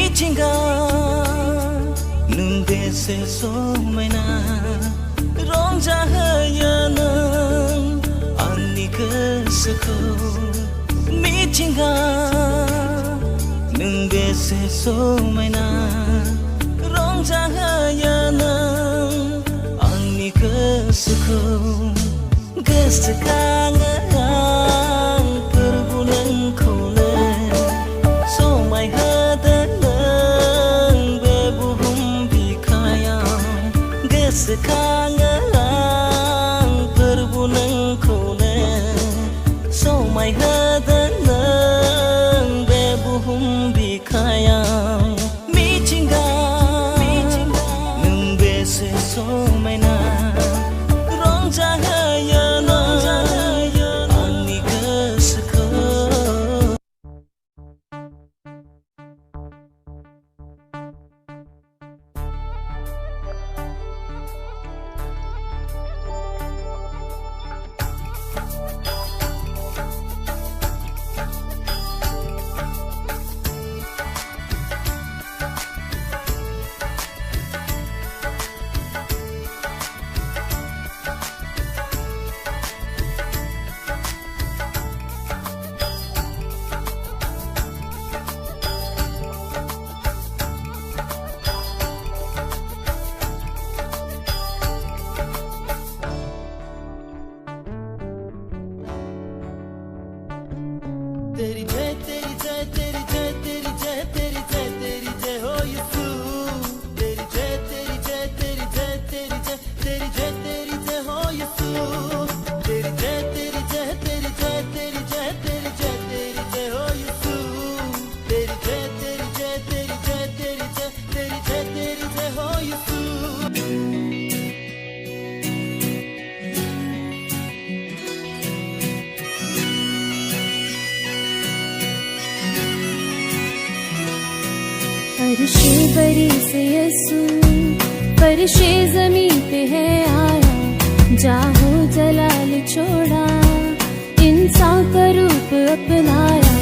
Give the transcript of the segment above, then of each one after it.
मिथिंगा नों बेसे समायना रंजाहोयो नों आंनि गोसोखौ मिथिंगा नों बेसे समायना रंजाहोयो नों आंनि गोसोखौ गोसोखाङो आं फोरबो नोंखौनो समायहोदों नों बे बुहुम बिखायाव गोसोखाङो आं फोरबो नोंखौनो समायहोदों नों बे बुहुम बिखायाव मिथिंगा नों बेसे समायना रंजाहोयो आंनि गोसोखौ तेरी जय तेरी जय तेरी जय तेरी जय तेरी जय तेरी जय हो यीशु तेरी जय तेरी जय तेरी जय तेरी जय तेरी जय तेरी जय हो यीशु तेरी जय तेरी जय तेरी जय तेरी जय तेरी जय तेरी जय हो यीशु तेरी जय तेरी जय तेरी जय तेरी जय तेरी जय तेरी जय हो यीशु फरिशे बरी से यसू फरिशे ज़मीन पे है आया जाहो जलाल छोड़ा इंसान का रूप अपनाया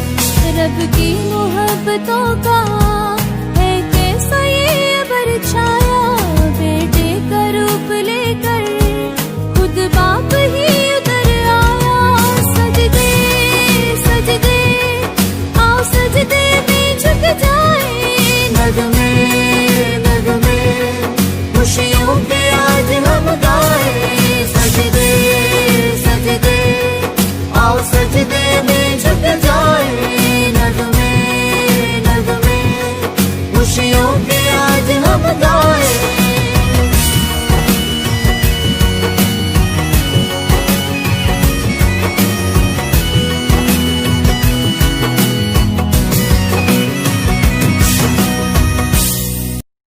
रब की मोहब्बतों का